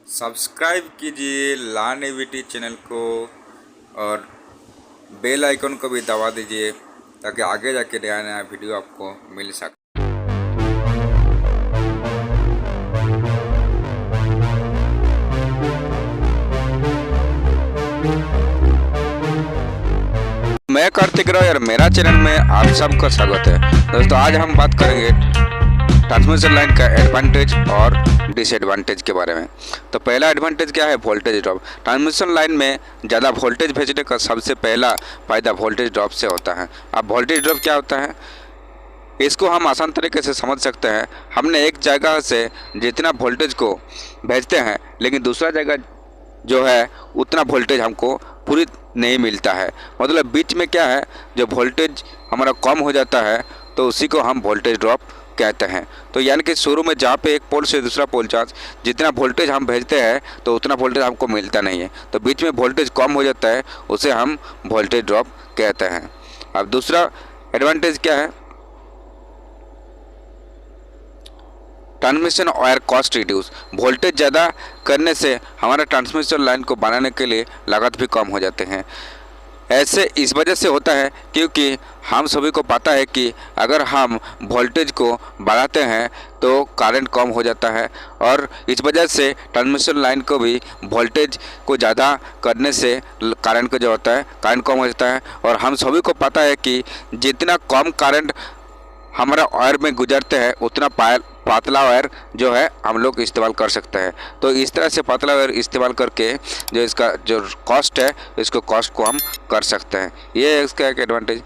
Subscribe कीजिए लानेविटी channel को और बेल आइकन को भी दबा दीजिए ताकि आगे जाके नया नया वीडियो आपको मिल सके। मैं कार्तिक राव और मेरा चैनल में आप सबका स्वागत है। दोस्तों आज हम बात करेंगे ट्रांसमिशन लाइन का एडवांटेज और डिसएडवांटेज के बारे में। तो पहला एडवांटेज क्या है? Voltage drop. ट्रांसमिशन लाइन में ज़्यादा वोल्टेज भेजने का सबसे पहला फ़ायदा वोल्टेज ड्रॉप से होता है। अब वोल्टेज ड्रॉप क्या होता है इसको हम आसान तरीके से समझ सकते हैं। हमने एक जगह से जितना वोल्टेज को भेजते हैं लेकिन दूसरा जगह जो है उतना वोल्टेज हमको पूरी नहीं मिलता है। मतलब बीच में क्या है, जो वोल्टेज हमारा कम हो जाता है तो उसी को हम वोल्टेज ड्रॉप कहते हैं। तो यानी कि शुरू में जहाँ पे एक पोल से दूसरा पोल चार्ज जितना वोल्टेज हम भेजते हैं तो उतना वोल्टेज हमको मिलता नहीं है, तो बीच में वोल्टेज कम हो जाता है, उसे हम वोल्टेज ड्रॉप कहते हैं। अब दूसरा एडवांटेज क्या है? Transmission wire cost reduce. Voltage ज़्यादा करने से हमारा ट्रांसमिशन लाइन को बनाने के लिए लागत भी कम हो जाते हैं। ऐसे इस वजह से होता है क्योंकि हम सभी को पता है कि अगर हम वोल्टेज को बढ़ाते हैं तो करंट कम हो जाता है, और इस वजह से ट्रांसमिशन लाइन को भी वोल्टेज को ज़्यादा करने से करंट को जो होता है करंट कम हो जाता है। और हम सभी को पता है कि जितना कम करंट हमारा वायर में गुजरते हैं उतना पतला वायर जो है हम लोग इस्तेमाल कर सकते हैं। तो इस तरह से पतला वायर इस्तेमाल करके जो इसका जो कॉस्ट है इसको कॉस्ट को हम कर सकते हैं। ये है इसका एक एडवांटेज।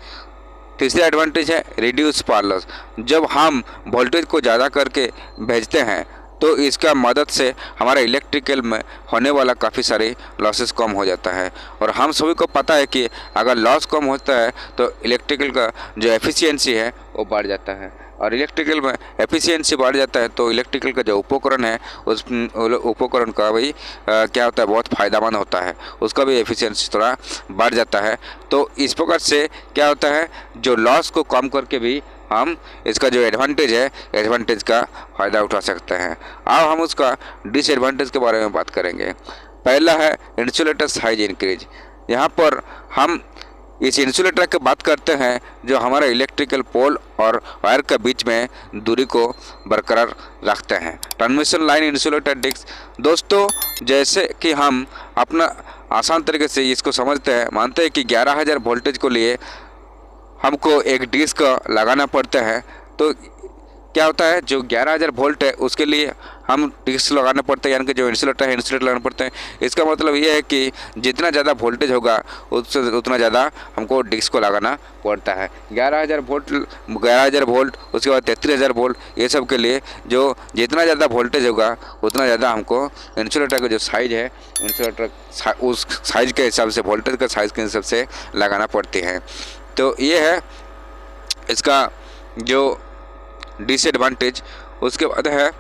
तीसरा एडवांटेज है रिड्यूस पावर लॉस। जब हम वोल्टेज को ज़्यादा करके भेजते हैं तो इसका मदद से हमारा इलेक्ट्रिकल में होने वाला काफ़ी सारे लॉसेस कम हो जाता है। और हम सभी को पता है कि अगर लॉस कम होता है तो इलेक्ट्रिकल का जो एफिशिएंसी है वो बढ़ जाता है, और इलेक्ट्रिकल में एफिशिएंसी बढ़ जाता है तो इलेक्ट्रिकल का जो उपकरण है उस उपकरण का भी क्या होता है, बहुत फ़ायदेमंद होता है, उसका भी एफिशिएंसी थोड़ा बढ़ जाता है। तो इस प्रकार से क्या होता है, जो लॉस को कम करके भी हम इसका जो एडवांटेज है एडवांटेज का फ़ायदा उठा सकते हैं। अब हम उसका डिसएडवांटेज के बारे में बात करेंगे। पहला है इंसुलेटर साइज इंक्रीज। यहाँ पर हम इस इंसुलेटर की बात करते हैं जो हमारा इलेक्ट्रिकल पोल और वायर के बीच में दूरी को बरकरार रखते हैं। Transmission line insulator disc. दोस्तों जैसे कि हम अपना आसान तरीके से इसको समझते हैं, मानते हैं कि 11,000 वोल्टेज को लिए हमको एक डिस्क लगाना पड़ता है। तो क्या होता है, जो 11,000 वोल्ट है उसके लिए हम डिस्क लगाना पड़ता है, यानी कि जो इंसुलेटर है इंसुलेटर लगाना पड़ता है। इसका मतलब ये है कि जितना ज़्यादा वोल्टेज होगा उससे उतना ज़्यादा हमको डिस्क को लगाना पड़ता है। 11,000 वोल्ट उसके बाद 33,000 वोल्ट, ये सब के लिए जो जितना ज़्यादा वोल्टेज होगा उतना ज़्यादा हमको इंसुलेटर का जो साइज़ है इंसुलेटर उस साइज़ के हिसाब से वोल्टेज का साइज़ के हिसाब से लगाना पड़ती है। तो ये है इसका जो डिसएडवांटेज। उसके बाद है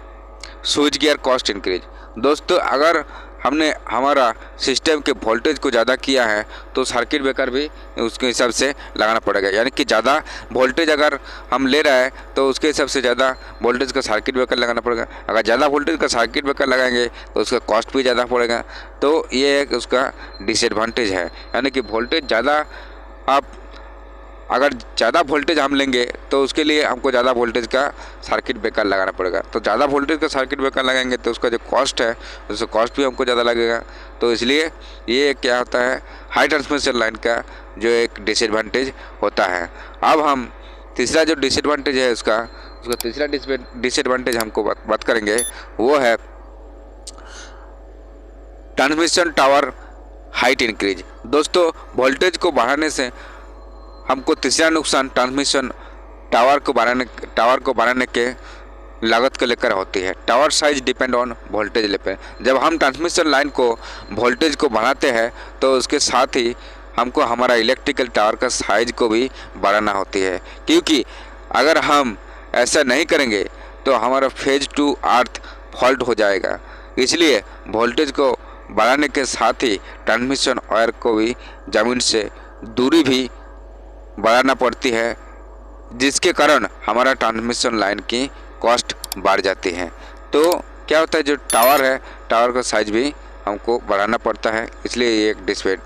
स्विच गियर कॉस्ट इंक्रीज। दोस्तों अगर हमने हमारा सिस्टम के वोल्टेज को ज़्यादा किया है तो सर्किट ब्रेकर भी उसके हिसाब से लगाना पड़ेगा, यानी कि ज़्यादा वोल्टेज अगर हम ले रहे हैं तो उसके हिसाब से ज़्यादा वोल्टेज का सर्किट ब्रेकर लगाना पड़ेगा। अगर ज़्यादा वोल्टेज का सर्किट ब्रेकर लगाएंगे तो उसका कॉस्ट भी ज़्यादा पड़ेगा। तो ये एक उसका डिसएडवांटेज है, यानी कि वोल्टेज ज़्यादा अगर ज़्यादा वोल्टेज हम लेंगे तो उसके लिए हमको ज़्यादा वोल्टेज का सर्किट ब्रेकर लगाना पड़ेगा। तो ज़्यादा वोल्टेज का सर्किट ब्रेकर लगाएंगे तो उसका जो कॉस्ट है उसका कॉस्ट भी हमको ज़्यादा लगेगा। तो इसलिए ये क्या होता है, हाई ट्रांसमिशन लाइन का जो एक डिसएडवांटेज होता है। अब हम तीसरा जो डिसएडवांटेज है उसका तीसरा डिसएडवांटेज हमको बात करेंगे, वो है ट्रांसमिशन टावर हाइट इंक्रीज। दोस्तों वोल्टेज को बढ़ाने से हमको तीसरा नुकसान ट्रांसमिशन टावर को बढ़ाने के लागत को लेकर होती है। Tower size depend on voltage level. जब हम ट्रांसमिशन लाइन को वोल्टेज को बढ़ाते हैं तो उसके साथ ही हमको हमारा इलेक्ट्रिकल टावर का साइज को भी बढ़ाना होती है, क्योंकि अगर हम ऐसा नहीं करेंगे तो हमारा फेज टू अर्थ फॉल्ट हो जाएगा। इसलिए वोल्टेज को बढ़ाने के साथ ही ट्रांसमिशन वायर को भी ज़मीन से दूरी भी बढ़ाना पड़ती है, जिसके कारण हमारा ट्रांसमिशन लाइन की कॉस्ट बढ़ जाती है। तो क्या होता है, जो टावर है टावर का साइज भी हमको बढ़ाना पड़ता है, इसलिए ये एक डिसएडवांटेज